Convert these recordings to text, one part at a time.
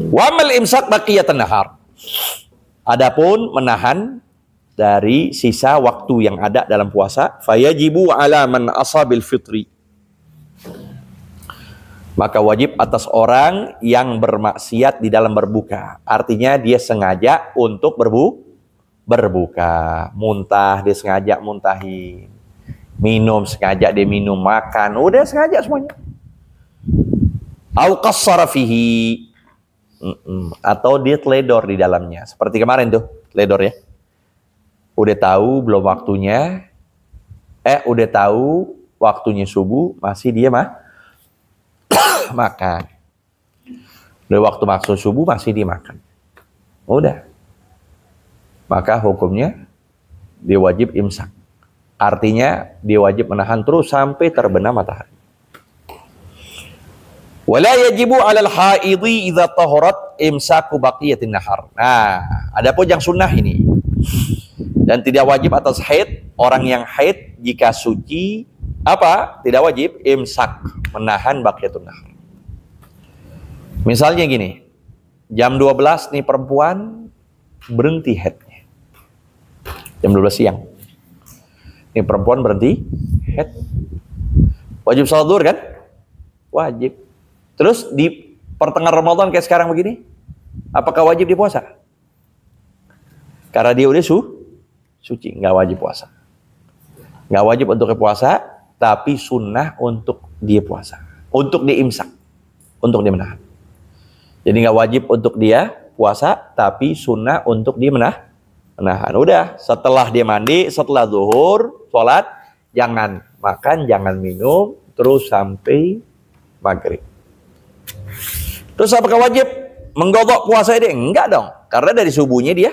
Wa amal imsak baqiyatan nahar. Adapun menahan dari sisa waktu yang ada dalam puasa, fayajibu ala man asabil fitri. Maka wajib atas orang yang bermaksiat di dalam berbuka. Artinya dia sengaja untuk berbuka. Muntah, dia sengaja muntahin. Minum, sengaja dia minum. Makan, udah sengaja semuanya. Au qassara fihi. Atau dia teledor di dalamnya. Seperti kemarin tuh, teledor ya. Udah tahu belum waktunya. Udah tahu waktunya subuh, masih dia makan. Udah waktu maksud subuh, masih dia makan. Udah. Maka hukumnya dia wajib imsak. Artinya dia wajib menahan terus sampai terbenam matahari. Wala yajibu 'alal haidhi idza taharat imsaku baqiyatin nahar. Nah, adapun yang sunnah ini. Dan tidak wajib atas haid, orang yang haid jika suci apa? Tidak wajib imsak, menahan baqiyatun nahar. Misalnya gini. Jam 12 nih perempuan berhenti haidnya. Jam 12 siang. Ini perempuan berhenti haid. Wajib salat zuhur kan? Wajib. Terus di pertengahan Ramadan kayak sekarang begini, apakah wajib dia puasa? Karena dia udah suci, nggak wajib puasa. Nggak wajib untuk dia puasa, tapi sunnah untuk dia puasa. Untuk dia imsak, untuk dia menahan. Jadi nggak wajib untuk dia puasa, tapi sunnah untuk dia menahan. Udah, setelah dia mandi, setelah zuhur, sholat, jangan makan, jangan minum, terus sampai maghrib. Terus apakah wajib menggodok puasa dia? Enggak dong. Karena dari subuhnya dia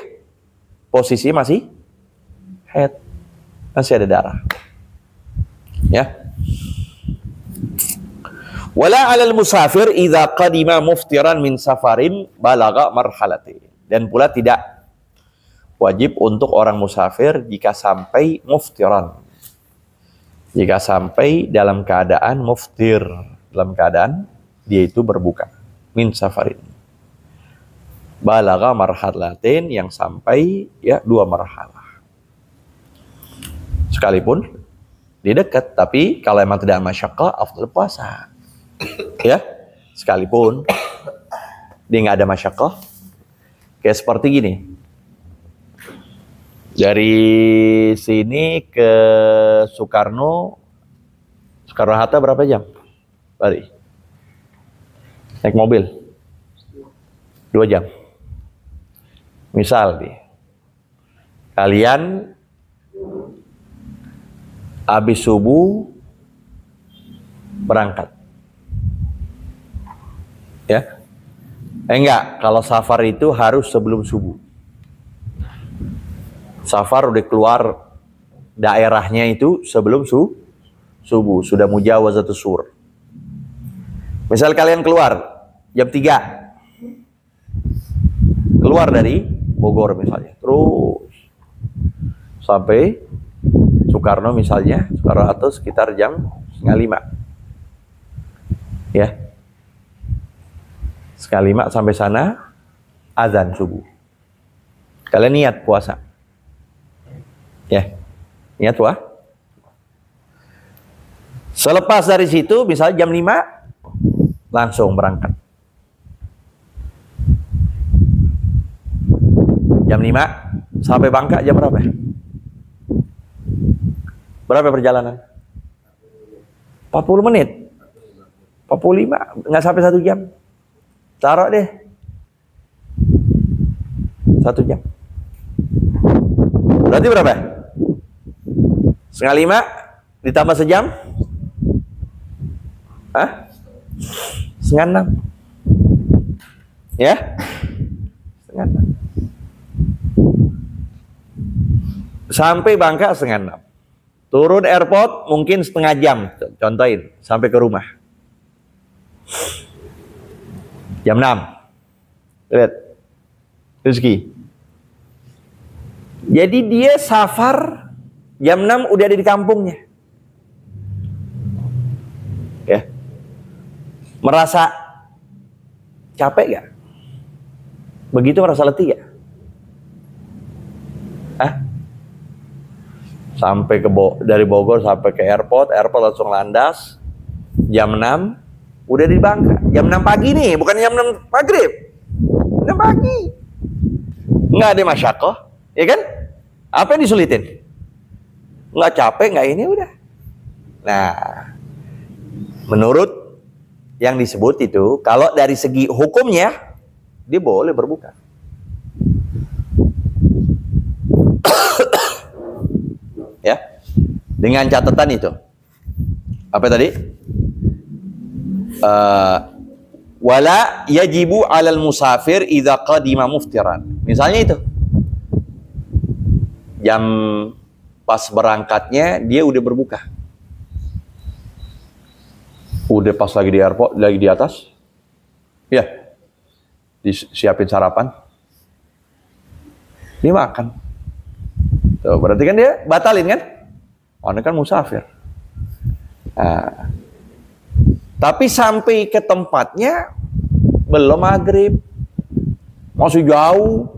posisi masih haid. Masih ada darah. Ya. Wala 'alal musafir idza qadima muftiran min safarin balagha marhalatin. Dan pula tidak wajib untuk orang musafir jika sampai muftiran. Jika sampai dalam keadaan muftir, dalam keadaan dia itu berbuka. Min safarin. Balagha marhalatin, yang sampai ya 2 marhalah. Sekalipun di dekat, tapi kalau emang tidak masyaqqah, afdal puasa. Ya, sekalipun dia nggak ada masyaqqah, kayak seperti gini. Dari sini ke Soekarno Hatta berapa jam? Bari. Naik mobil 2 jam. Misal nih, kalian habis subuh berangkat, ya? Enggak, kalau safar itu harus sebelum subuh. Safar udah keluar daerahnya itu sebelum subuh, sudah mujawazatus sur. Misal kalian keluar jam 3, keluar dari Bogor misalnya, terus sampai Soekarno misalnya, Soekarno atau sekitar jam 4:30, ya, 4:30 sampai sana azan subuh. Kalian niat puasa, ya, niat puasa. Selepas dari situ, misalnya jam 5 langsung berangkat. Jam 5 sampai Bangka jam berapa? Berapa perjalanan? 40 menit. 45, nggak sampai 1 jam. Taruh deh 1 jam. Berarti berapa? 4:30 ditambah sejam? Hah? 5:30. Ya? 5:30. Sampai Bangka 5:30. Turun airport mungkin setengah jam, contohin, sampai ke rumah. Jam 6. Lihat. Rizki. Jadi dia safar jam 6 udah ada di kampungnya. Ya. Merasa Capek gak? Begitu merasa letih gak? Hah? Sampai dari Bogor sampai ke airport langsung landas. Jam 6 udah di Bangka. Jam 6 pagi nih, bukan jam 6 maghrib. 6 pagi. Nggak ada masyakoh, ya kan? Apa yang disulitin? Nggak capek, nggak ini, udah. Nah, menurut yang disebut itu, kalau dari segi hukumnya, dia boleh berbuka. Ya, dengan catatan itu. Apa tadi? Wala yajibu 'alal musafir idza qadima muftiran. Misalnya itu. Jam pas berangkatnya dia udah berbuka. Udah pas lagi di airport, lagi di atas. Ya. Disiapin sarapan. Dia makan. Tuh, berarti kan dia batalin kan? Oh, ini kan musafir. Nah, tapi sampai ke tempatnya belum maghrib, masih jauh.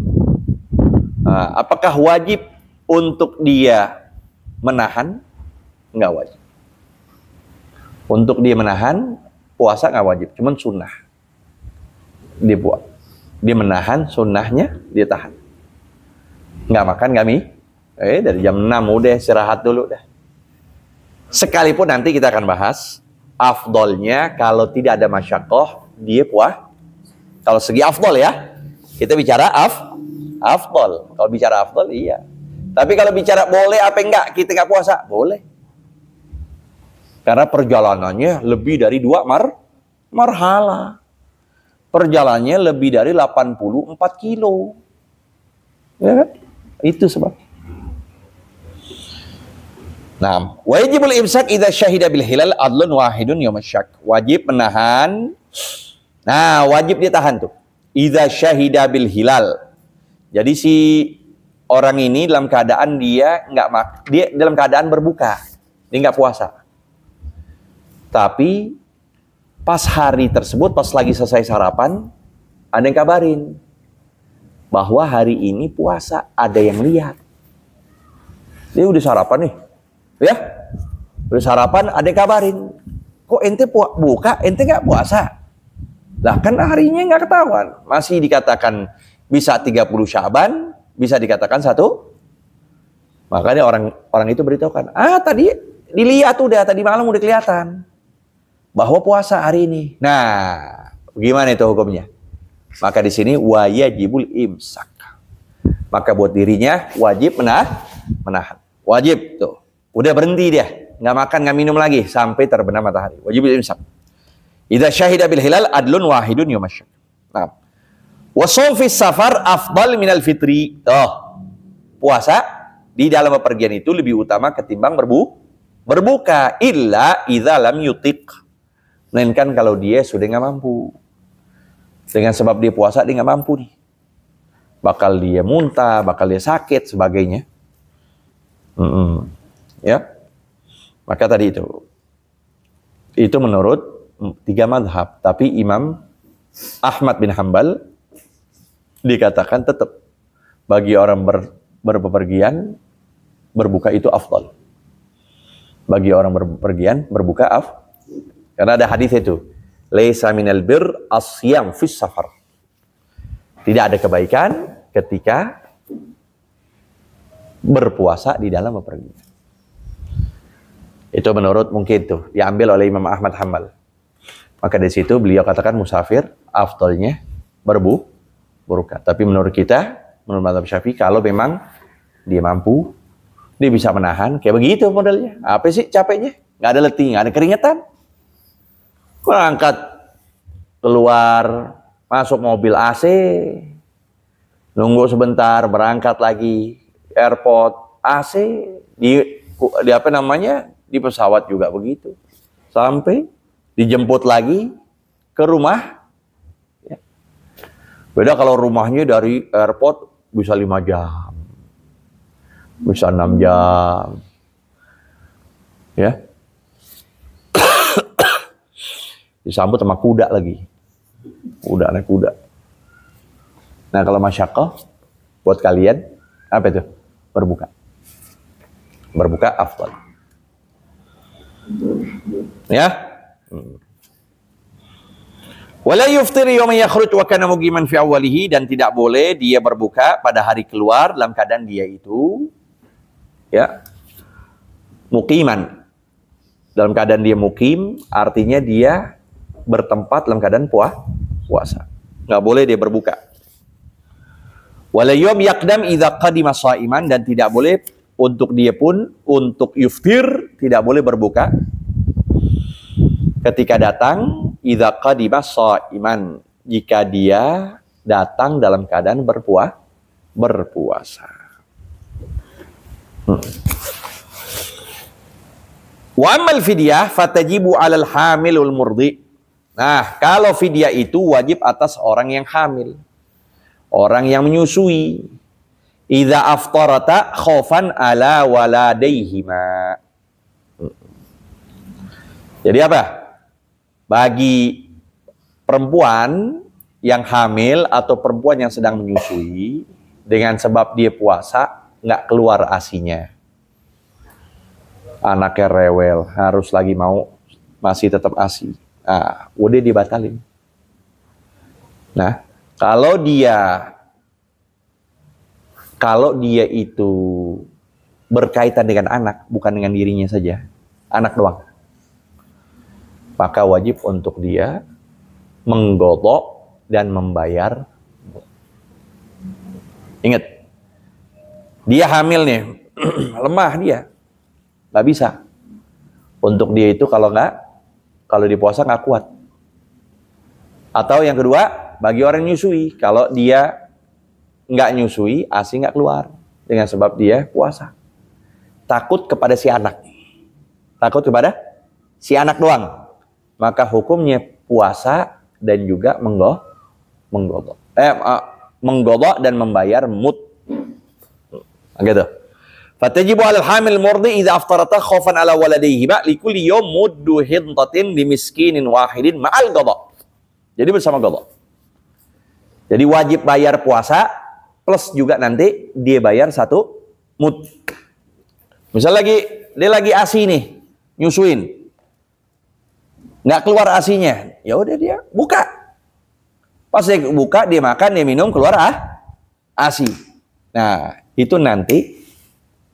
Nah, apakah wajib untuk dia menahan? Nggak wajib. Untuk dia menahan, puasa nggak wajib, cuman sunnah. Dia menahan, sunnahnya dia tahan. Nggak makan, nggak mie. Dari jam 6 udah istirahat dulu dah. Sekalipun nanti kita akan bahas afdolnya kalau tidak ada masyakoh dia puasa. Kalau segi afdol ya, kita bicara afdol. Kalau bicara afdol iya. Tapi kalau bicara boleh apa enggak kita nggak puasa, boleh. Karena perjalanannya lebih dari 2 marhala. Perjalanannya lebih dari 84 kilo. Ya kan? Itu sebab. Nah, wajibul imsak idza syahida bil hilal adlun wahidun yaumsyak. Wajib menahan. Nah, wajib ditahan tuh. Idza syahida bil hilal. Jadi si orang ini dalam keadaan dia dalam keadaan berbuka. Dia nggak puasa. Tapi pas hari tersebut, pas lagi selesai sarapan, ada yang kabarin bahwa hari ini puasa, ada yang lihat. Dia udah sarapan nih. Ya, udah sarapan, ada yang kabarin. Kok ente buka, ente nggak puasa? Lah kan harinya nggak ketahuan. Masih dikatakan bisa 30 Syaban, bisa dikatakan 1. Makanya orang itu beritahukan, tadi dilihat udah, tadi malam udah kelihatan bahwa puasa hari ini. Nah, gimana itu hukumnya? Maka di sini wajibul imsak. Maka buat dirinya wajib menahan. Wajib tuh. Udah berhenti dia, nggak makan, nggak minum lagi sampai terbenam matahari. Wajib imsak. Idza syahida bil hilal adlun wahidun yaumsyak. Nah, wa shaum fis safar afdal minal fitri. Puasa di dalam bepergian itu lebih utama ketimbang berbuka illa idza lam yutiq. Melainkan kalau dia sudah nggak mampu. Dengan sebab dia puasa dia nggak mampu nih. Bakal dia muntah, bakal dia sakit sebagainya. Ya, maka tadi itu menurut 3 mazhab, tapi Imam Ahmad bin Hanbal dikatakan tetap bagi orang berbepergian berbuka itu afdal. Bagi orang berpergian berbuka karena ada hadis itu, laisa minal bir asyam fis safar. Tidak ada kebaikan ketika berpuasa di dalam bepergian. Itu menurut mungkin tuh diambil oleh Imam Ahmad Hanbal. Maka dari situ beliau katakan musafir afdalnya berbuka. Tapi menurut kita, menurut mazhab Syafi'i, kalau memang dia mampu, dia bisa menahan, kayak begitu modelnya. Apa sih capeknya? Nggak ada letih, nggak ada keringetan. Berangkat keluar, masuk mobil AC, nunggu sebentar, berangkat lagi airport AC, di apa namanya? Di pesawat juga begitu. Sampai dijemput lagi ke rumah. Ya. Beda kalau rumahnya dari airport bisa 5 jam. Bisa 6 jam. Ya. Disambut sama kuda lagi. Udah naik kuda. Nah kalau masyakoh buat kalian apa itu? Berbuka. Berbuka afdal. Ya. Wala yuftiri yawma yakhruj wa kana muqiman fi awwalihi, dan tidak boleh dia berbuka pada hari keluar dalam keadaan dia itu ya muqiman. Dalam keadaan dia mukim artinya dia bertempat dalam keadaan puasa. Nggak boleh dia berbuka. Wala yawm yaqdam idza qadima sha'iman, dan tidak boleh untuk dia pun untuk yuftir tidak boleh berbuka ketika datang idza qadima sha'iman, jika dia datang dalam keadaan berpuasa. Wa amal fidyah fatajibu 'alal hamilul murdi. Nah, kalau fidyah itu wajib atas orang yang hamil, orang yang menyusui. Idza aftarata khaufan ala waladaihima. Jadi apa? Bagi perempuan yang hamil atau perempuan yang sedang menyusui, dengan sebab dia puasa, nggak keluar ASI-nya. Anaknya rewel, harus lagi mau, masih tetap ASI. Nah, udah dibatalin. Nah, kalau dia itu berkaitan dengan anak, bukan dengan dirinya saja, anak doang, maka wajib untuk dia menggodok dan membayar. Ingat, dia hamil nih, lemah dia, nggak bisa. Untuk dia itu kalau di puasa nggak kuat. Atau yang kedua, bagi orang nyusui, kalau dia nggak nyusui, ASI nggak keluar dengan sebab dia puasa. Takut kepada si anak, takut kepada si anak doang, maka hukumnya puasa dan juga menggodok dan membayar mud. Gitu. Fatajibu 'alal hamil murdi idza aftarata khaufan 'ala waladayhi likulli yawm muddu hintatin limiskinin wahidin ma'al qada. Jadi bersama qada. Jadi wajib bayar puasa plus juga nanti dia bayar 1 mud. Misal dia lagi ASI nih, nyusuin. Nggak keluar ASI-nya, ya udah dia buka. Pas dia buka, dia makan, dia minum, keluar ASI. Nah, itu nanti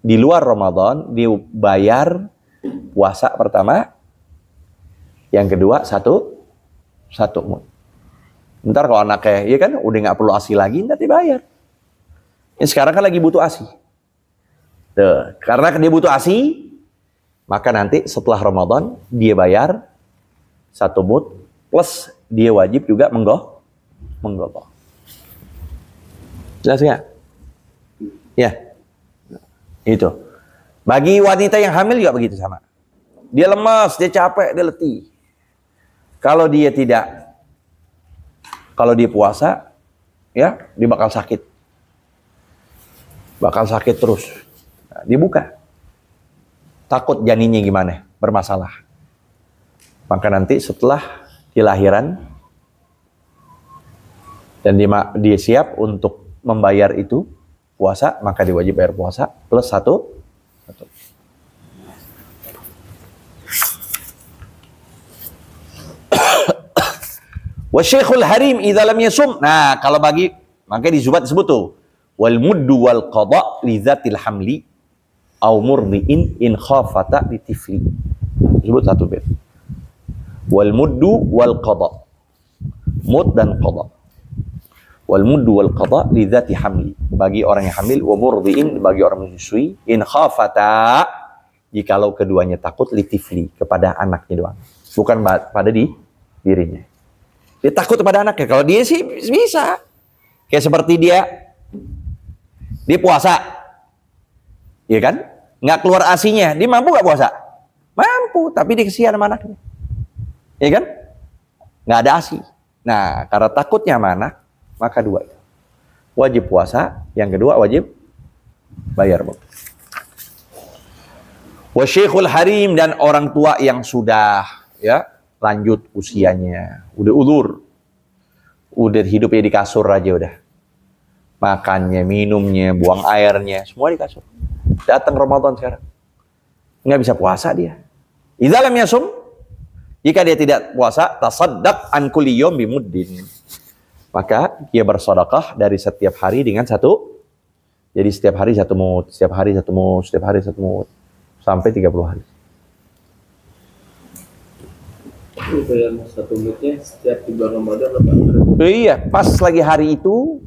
di luar Ramadan dia bayar puasa pertama, yang kedua satu mud. Ntar kalau anaknya, ya kan, udah nggak perlu ASI lagi, nanti bayar. Ini sekarang kan lagi butuh ASI. Tuh, karena dia butuh ASI, maka nanti setelah Ramadan dia bayar 1 mud plus dia wajib juga menggodok. Jelas nggak? Ya, itu. Bagi wanita yang hamil juga begitu sama. Dia lemas, dia capek, dia letih. Kalau dia puasa, ya, dia bakal sakit. Bakal sakit terus. Nah, dibuka. Takut janinnya gimana? Bermasalah. Maka nanti setelah kelahiran dan dia siap untuk membayar itu puasa, maka dia wajib bayar puasa plus 1. Wa syekhul harim idza lam yasum. Nah, kalau bagi maka disebut tuh wal muddu wal qada li dzatil hamli au murdiin in khafata li tifli. Disebut 1 bait. Wal muddu wal qada. Mud dan qada. Wal muddu wal qada li dzati hamli, bagi orang yang hamil, wa murdiin bagi orang menyusui, in khafata jikalau keduanya takut, li tifli kepada anaknya doang, bukan pada dirinya. Dia takut kepada anaknya. Kalau dia sih bisa. Kayak seperti dia puasa. Iya kan? Nggak keluar ASI-nya. Dia mampu nggak puasa? Mampu, tapi dia kesian sama anaknya. Iya kan? Nggak ada ASI. Nah, karena takutnya sama anak, maka 2 itu. Wajib puasa, yang kedua wajib bayar. Wa syekhul harim, dan orang tua yang sudah ya lanjut usianya, udah ulur. Udah hidupnya di kasur aja udah. Makannya, minumnya, buang airnya, semua di kasur. Datang Ramadan sekarang. Nggak bisa puasa dia. Idza lam yasum, jika dia tidak puasa, tasaddaq an kulli yawm bimuddin. Maka dia bersedekah dari setiap hari dengan satu. Jadi setiap hari satu mud, setiap hari satu mud, setiap hari satu mud. Sampai 30 hari. Itu yang satu mudnya setiap di bulan Ramadan apa? Iya, pas lagi hari itu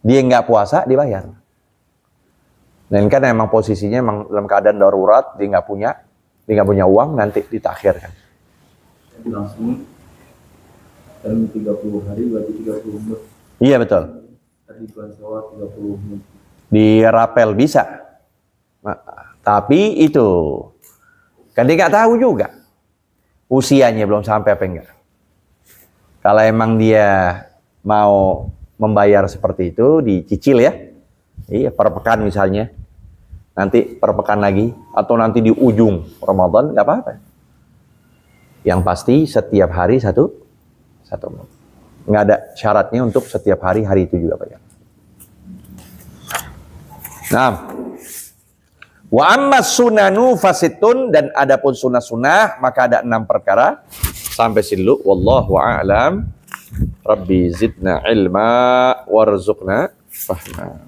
dia nggak puasa dibayar. Dan kan emang posisinya emang dalam keadaan darurat, dia nggak punya uang, nanti ditakhirkan. Langsung dan 30 hari berarti 30 mud. Iya betul. Tadi bulan Syawal 30 mud. Di rapel bisa. Nah, tapi itu kan dia nggak tahu juga usianya belum sampai apa enggak. Kalau emang dia mau membayar seperti itu, dicicil ya. Iya, per pekan misalnya. Nanti per pekan lagi. Atau nanti di ujung Ramadan, nggak apa-apa. Yang pasti setiap hari satu. Nggak ada syaratnya untuk setiap hari itu juga Pak. Nah. Wa amma sunanu fasitun, dan adapun sunnah-sunnah maka ada 6 perkara. Sampai silu, wallahu a'lam. Rabbi zidna ilma warzuqna fahma.